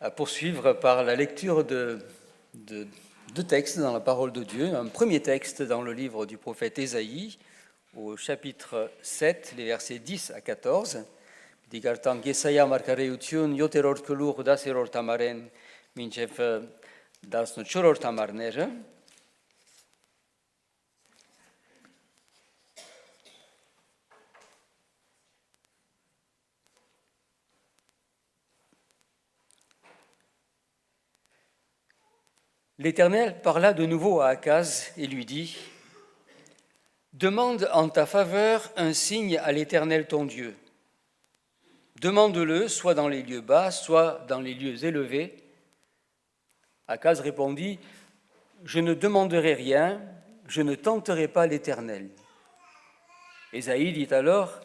à poursuivre par la lecture de deux textes dans la parole de Dieu. Un premier texte dans le livre du prophète Ésaïe, au chapitre 7, les versets 10 à 14. Digartan Gesaya markareutiun yoteror kelur daseror tamaren minchef das no choror tamarnere. L'Éternel parla de nouveau à Akaz et lui dit : « Demande en ta faveur un signe à l'Éternel ton Dieu. Demande-le soit dans les lieux bas, soit dans les lieux élevés. » Akaz répondit : « Je ne demanderai rien, je ne tenterai pas l'Éternel. » Ésaïe dit alors :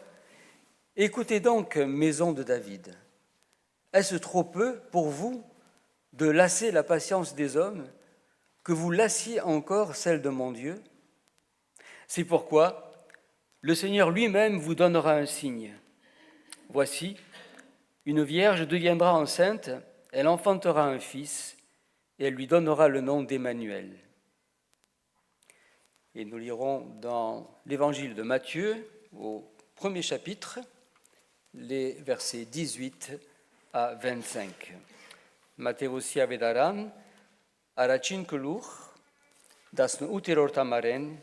« Écoutez donc, maison de David. Est-ce trop peu pour vous de lasser la patience des hommes, que vous lassiez encore celle de mon Dieu ? C'est pourquoi le Seigneur lui-même vous donnera un signe. Voici, une vierge deviendra enceinte, elle enfantera un fils, et elle lui donnera le nom d'Emmanuel. » Et nous lirons dans l'évangile de Matthieu, au premier chapitre, les versets 18 à 25. Matteosia vedaran, aracin kelur, das no uteror tamaren,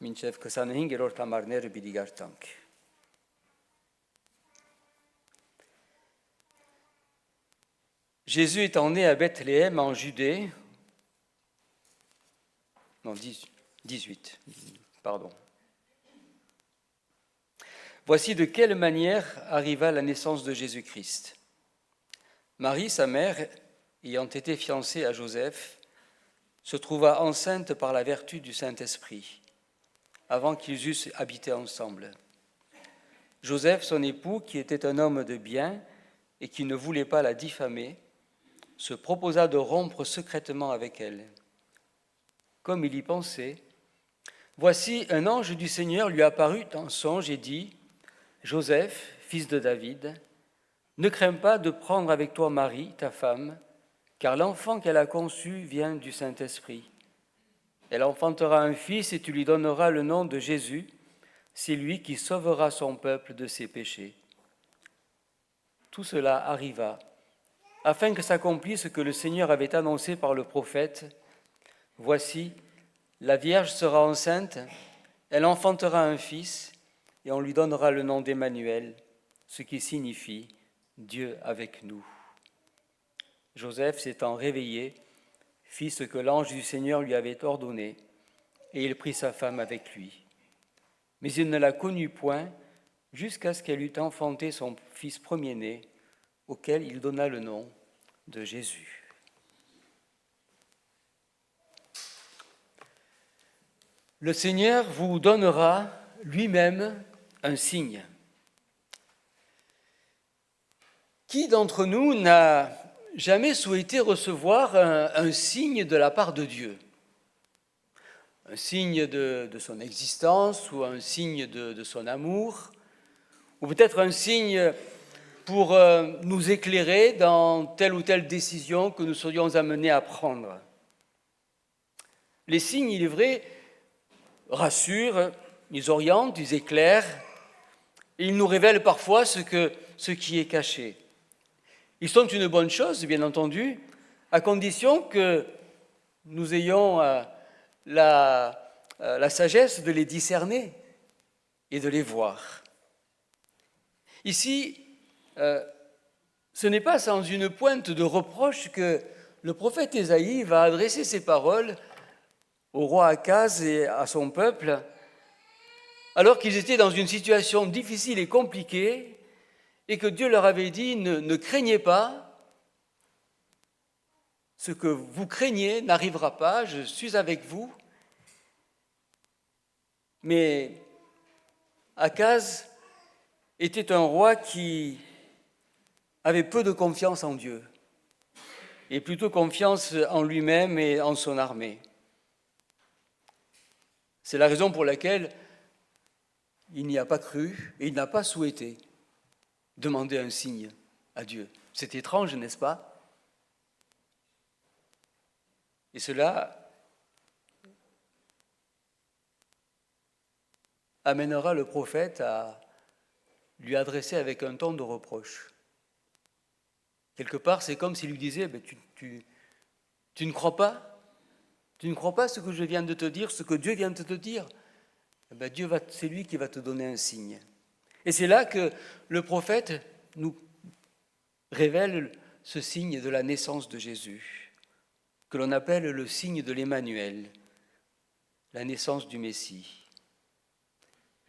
minchef que sa hingeror tamarner bidigartank. Jésus étant né à Bethléem en Judée, non, 18, pardon. Voici de quelle manière arriva la naissance de Jésus-Christ. Marie, sa mère, ayant été fiancée à Joseph, se trouva enceinte par la vertu du Saint-Esprit, avant qu'ils eussent habité ensemble. Joseph, son époux, qui était un homme de bien et qui ne voulait pas la diffamer, se proposa de rompre secrètement avec elle. Comme il y pensait, voici un ange du Seigneur lui apparut en songe et dit : « Joseph, fils de David, ne crains pas de prendre avec toi Marie, ta femme, car l'enfant qu'elle a conçu vient du Saint-Esprit. Elle enfantera un fils et tu lui donneras le nom de Jésus. C'est lui qui sauvera son peuple de ses péchés. » Tout cela arriva, afin que s'accomplisse ce que le Seigneur avait annoncé par le prophète. « Voici, la Vierge sera enceinte, elle enfantera un fils, et on lui donnera le nom d'Emmanuel, ce qui signifie Dieu avec nous. » Joseph, s'étant réveillé, fit ce que l'ange du Seigneur lui avait ordonné, et il prit sa femme avec lui. Mais il ne la connut point jusqu'à ce qu'elle eût enfanté son fils premier-né, auquel il donna le nom de Jésus. Le Seigneur vous donnera lui-même un signe. Qui d'entre nous n'a jamais souhaité recevoir un signe de la part de Dieu ? Un signe de son existence ou un signe de son amour, ou peut-être un signe pour nous éclairer dans telle ou telle décision que nous serions amenés à prendre. Les signes, il est vrai, rassurent, ils orientent, ils éclairent, et ils nous révèlent parfois ce qui est caché. Ils sont une bonne chose, bien entendu, à condition que nous ayons la sagesse de les discerner et de les voir. Ici, ce n'est pas sans une pointe de reproche que le prophète Ésaïe va adresser ses paroles au roi Akaz et à son peuple, alors qu'ils étaient dans une situation difficile et compliquée, et que Dieu leur avait dit : ne craignez pas, ce que vous craignez n'arrivera pas, je suis avec vous. Mais Akaz était un roi qui avait peu de confiance en Dieu, et plutôt confiance en lui-même et en son armée. C'est la raison pour laquelle il n'y a pas cru et il n'a pas souhaité demander un signe à Dieu. C'est étrange, n'est-ce pas ? Et cela amènera le prophète à lui adresser avec un ton de reproche. Quelque part, c'est comme s'il lui disait, tu ne crois pas? Tu ne crois pas ce que je viens de te dire, ce que Dieu vient de te dire? C'est lui qui va te donner un signe. Et c'est là que le prophète nous révèle ce signe de la naissance de Jésus, que l'on appelle le signe de l'Emmanuel, la naissance du Messie.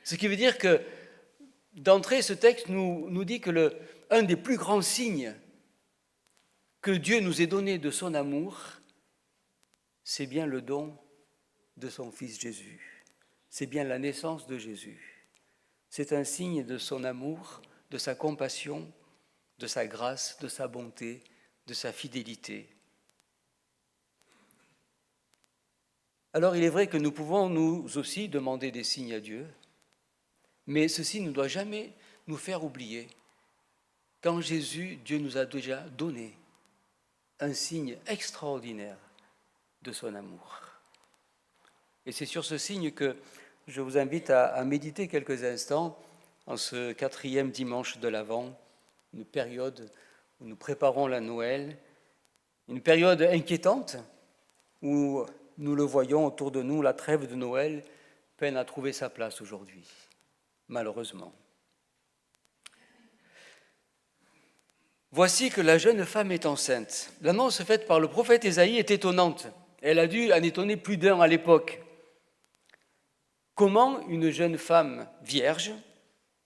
Ce qui veut dire que, d'entrée, ce texte nous dit que un des plus grands signes que Dieu nous ait donné de son amour, c'est bien le don de son Fils Jésus. C'est bien la naissance de Jésus. C'est un signe de son amour, de sa compassion, de sa grâce, de sa bonté, de sa fidélité. Alors il est vrai que nous pouvons nous aussi demander des signes à Dieu, mais ceci ne doit jamais nous faire oublier qu'en Jésus, Dieu nous a déjà donné un signe extraordinaire de son amour. Et c'est sur ce signe que je vous invite à méditer quelques instants en ce 4e dimanche de l'Avent, une période où nous préparons la Noël, une période inquiétante où nous le voyons autour de nous, la trêve de Noël peine à trouver sa place aujourd'hui, malheureusement. Voici que la jeune femme est enceinte. L'annonce faite par le prophète Ésaïe est étonnante. Elle a dû en étonner plus d'un à l'époque. Comment une jeune femme vierge,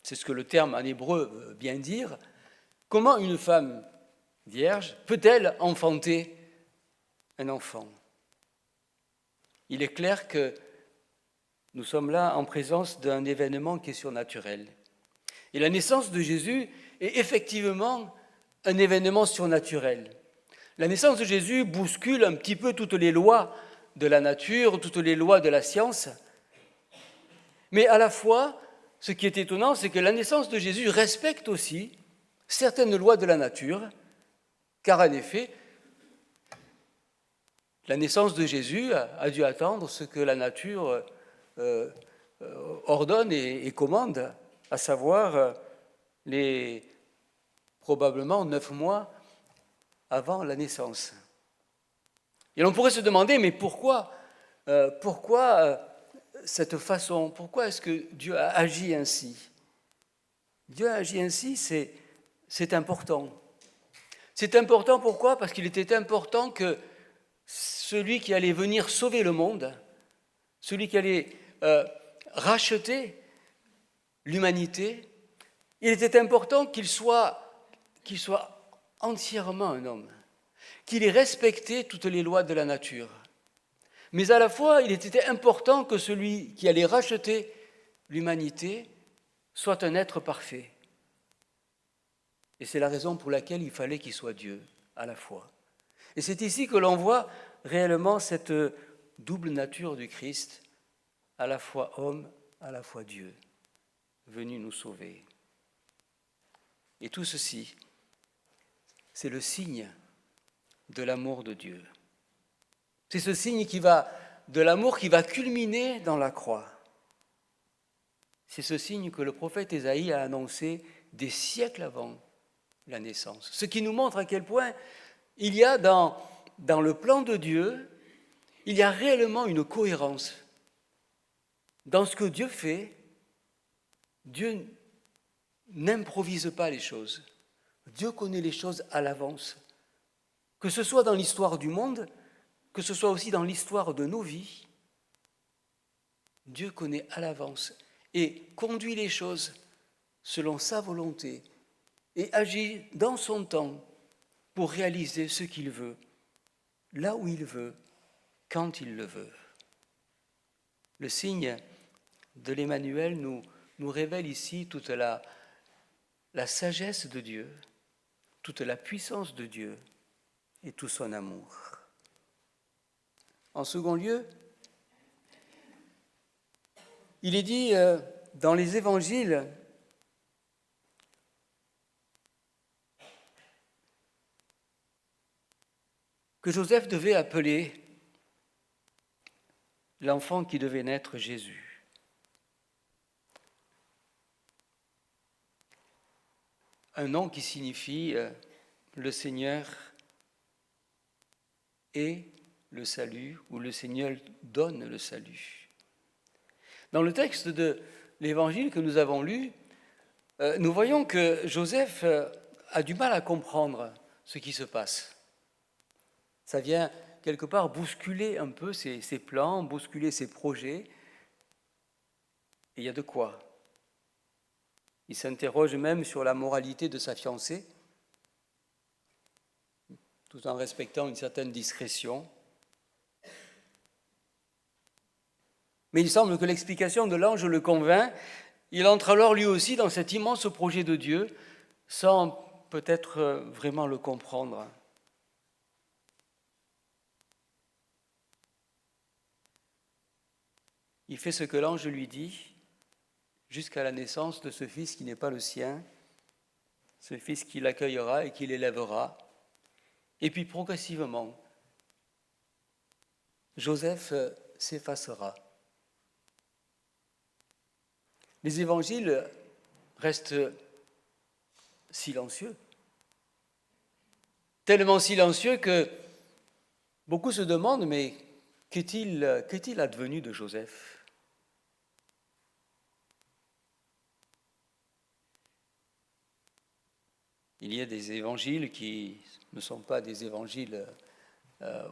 c'est ce que le terme en hébreu veut bien dire, comment une femme vierge peut-elle enfanter un enfant? Il est clair que nous sommes là en présence d'un événement qui est surnaturel. Et la naissance de Jésus est effectivement un événement surnaturel. La naissance de Jésus bouscule un petit peu toutes les lois de la nature, toutes les lois de la science. Mais à la fois, ce qui est étonnant, c'est que la naissance de Jésus respecte aussi certaines lois de la nature, car en effet, la naissance de Jésus a dû attendre ce que la nature ordonne et commande, à savoir les probablement 9 mois avant la naissance. Et l'on pourrait se demander, mais pourquoi cette façon, pourquoi est-ce que Dieu a agi ainsi? Dieu a agi ainsi, c'est important. C'est important pourquoi? Parce qu'il était important que celui qui allait venir sauver le monde, celui qui allait racheter l'humanité, il était important qu'il soit entièrement un homme, qu'il ait respecté toutes les lois de la nature. Mais à la fois, il était important que celui qui allait racheter l'humanité soit un être parfait. Et c'est la raison pour laquelle il fallait qu'il soit Dieu à la fois. Et c'est ici que l'on voit réellement cette double nature du Christ, à la fois homme, à la fois Dieu, venu nous sauver. Et tout ceci, c'est le signe de l'amour de Dieu. C'est ce signe de l'amour qui va culminer dans la croix. C'est ce signe que le prophète Ésaïe a annoncé des siècles avant la naissance. Ce qui nous montre à quel point il y a dans le plan de Dieu, il y a réellement une cohérence. Dans ce que Dieu fait, Dieu n'improvise pas les choses. Dieu connaît les choses à l'avance. Que ce soit dans l'histoire du monde, que ce soit aussi dans l'histoire de nos vies, Dieu connaît à l'avance et conduit les choses selon sa volonté et agit dans son temps pour réaliser ce qu'il veut, là où il veut, quand il le veut. Le signe de l'Emmanuel nous révèle ici toute la sagesse de Dieu, toute la puissance de Dieu et tout son amour. En second lieu, il est dit dans les évangiles que Joseph devait appeler l'enfant qui devait naître, Jésus. Un nom qui signifie le Seigneur est le salut, ou le Seigneur donne le salut. Dans le texte de l'Évangile que nous avons lu, nous voyons que Joseph a du mal à comprendre ce qui se passe. Ça vient quelque part bousculer un peu ses plans, bousculer ses projets. Et il y a de quoi. Il s'interroge même sur la moralité de sa fiancée, tout en respectant une certaine discrétion. Mais il semble que l'explication de l'ange le convainc. Il entre alors lui aussi dans cet immense projet de Dieu, sans peut-être vraiment le comprendre. Il fait ce que l'ange lui dit, jusqu'à la naissance de ce fils qui n'est pas le sien, ce fils qui l'accueillera et qui l'élèvera. Et puis progressivement, Joseph s'effacera. Les évangiles restent silencieux, tellement silencieux que beaucoup se demandent, mais qu'est-il advenu de Joseph ? Il y a des évangiles qui ne sont pas des évangiles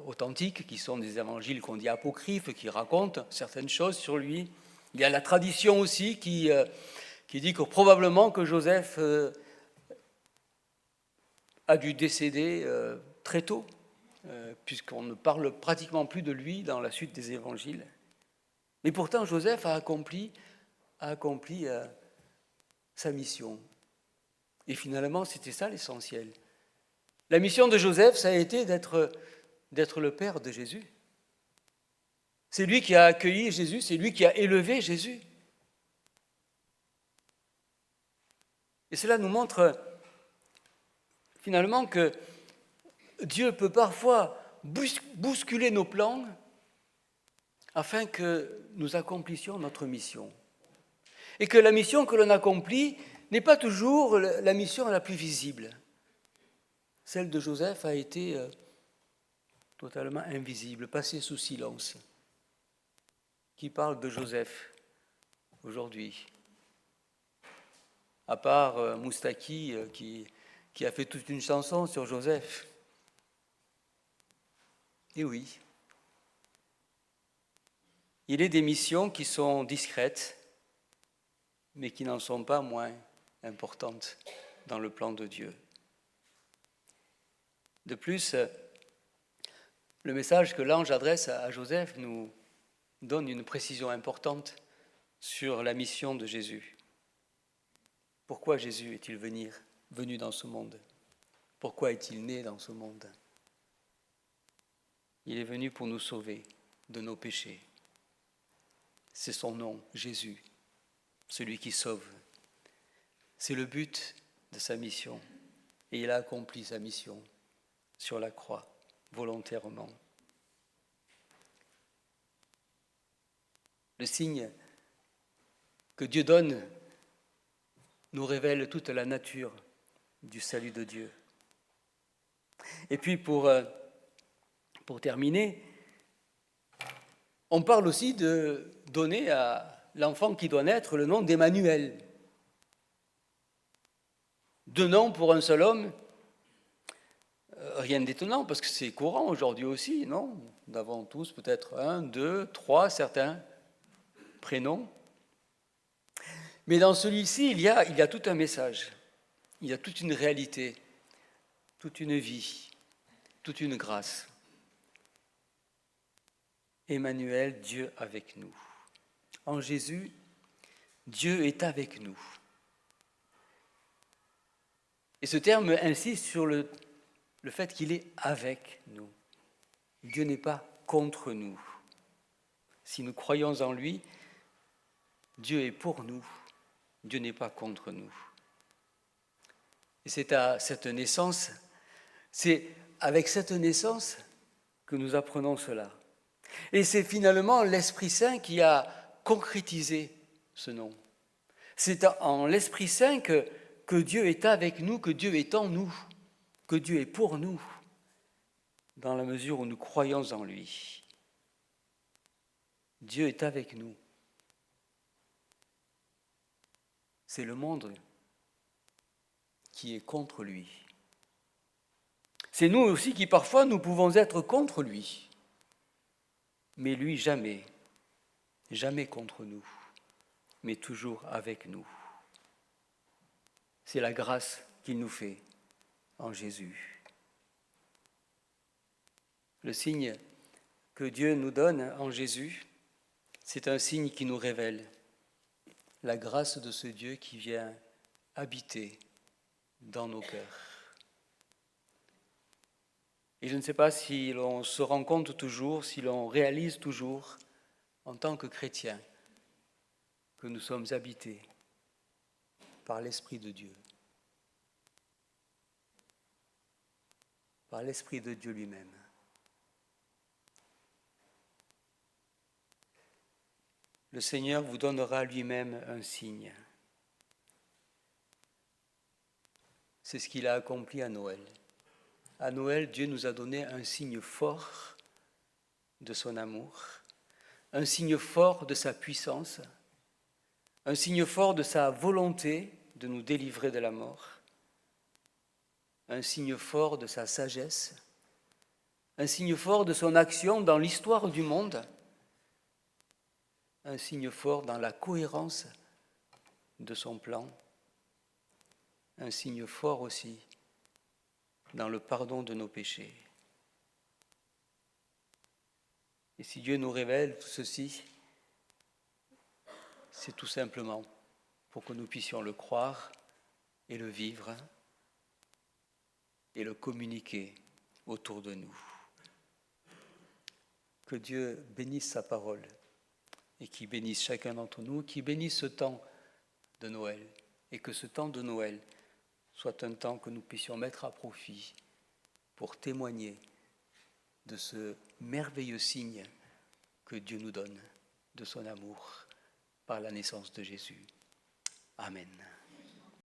authentiques, qui sont des évangiles qu'on dit apocryphes, qui racontent certaines choses sur lui. Il y a la tradition aussi qui dit que probablement que Joseph a dû décéder très tôt, puisqu'on ne parle pratiquement plus de lui dans la suite des évangiles. Mais pourtant, Joseph a accompli sa mission. Et finalement, c'était ça l'essentiel. La mission de Joseph, ça a été d'être le père de Jésus. C'est lui qui a accueilli Jésus, c'est lui qui a élevé Jésus. Et cela nous montre finalement que Dieu peut parfois bousculer nos plans afin que nous accomplissions notre mission. Et que la mission que l'on accomplit n'est pas toujours la mission la plus visible. Celle de Joseph a été totalement invisible, passée sous silence. Qui parle de Joseph aujourd'hui? À part Moustaki qui a fait toute une chanson sur Joseph. Et oui, il est des missions qui sont discrètes, mais qui n'en sont pas moins importantes dans le plan de Dieu. De plus, le message que l'ange adresse à Joseph nous donne une précision importante sur la mission de Jésus. Pourquoi Jésus est-il venu dans ce monde? Pourquoi est-il né dans ce monde? Il est venu pour nous sauver de nos péchés. C'est son nom, Jésus, celui qui sauve. C'est le but de sa mission. Et il a accompli sa mission sur la croix, volontairement. Le signe que Dieu donne nous révèle toute la nature du salut de Dieu. Et puis pour terminer, on parle aussi de donner à l'enfant qui doit naître le nom d'Emmanuel. 2 noms pour un seul homme, rien d'étonnant parce que c'est courant aujourd'hui aussi, non? Nous avons tous peut-être 1, 2, 3, certains prénoms. Mais dans celui-ci, il y a tout un message, il y a toute une réalité, toute une vie, toute une grâce. Emmanuel, Dieu avec nous. En Jésus, Dieu est avec nous. Et ce terme insiste sur le fait qu'il est avec nous. Dieu n'est pas contre nous. Si nous croyons en lui, Dieu est pour nous. Dieu n'est pas contre nous. Et c'est à cette naissance, c'est avec cette naissance que nous apprenons cela. Et c'est finalement l'Esprit Saint qui a concrétisé ce nom. C'est en l'Esprit Saint que Dieu est avec nous, que Dieu est en nous, que Dieu est pour nous, dans la mesure où nous croyons en lui. Dieu est avec nous. C'est le monde qui est contre lui. C'est nous aussi qui parfois nous pouvons être contre lui. Mais lui jamais, jamais contre nous, mais toujours avec nous. C'est la grâce qu'il nous fait en Jésus. Le signe que Dieu nous donne en Jésus, c'est un signe qui nous révèle la grâce de ce Dieu qui vient habiter dans nos cœurs. Et je ne sais pas si l'on se rend compte toujours, si l'on réalise toujours, en tant que chrétien, que nous sommes habités par l'Esprit de Dieu, par l'Esprit de Dieu lui-même. Le Seigneur vous donnera lui-même un signe. C'est ce qu'il a accompli à Noël. À Noël, Dieu nous a donné un signe fort de son amour, un signe fort de sa puissance, un signe fort de sa volonté de nous délivrer de la mort, un signe fort de sa sagesse, un signe fort de son action dans l'histoire du monde, un signe fort dans la cohérence de son plan, un signe fort aussi dans le pardon de nos péchés. Et si Dieu nous révèle tout ceci, c'est tout simplement pour que nous puissions le croire et le vivre et le communiquer autour de nous. Que Dieu bénisse sa parole et qu'il bénisse chacun d'entre nous, qu'il bénisse ce temps de Noël et que ce temps de Noël soit un temps que nous puissions mettre à profit pour témoigner de ce merveilleux signe que Dieu nous donne de son amour par la naissance de Jésus. Amen.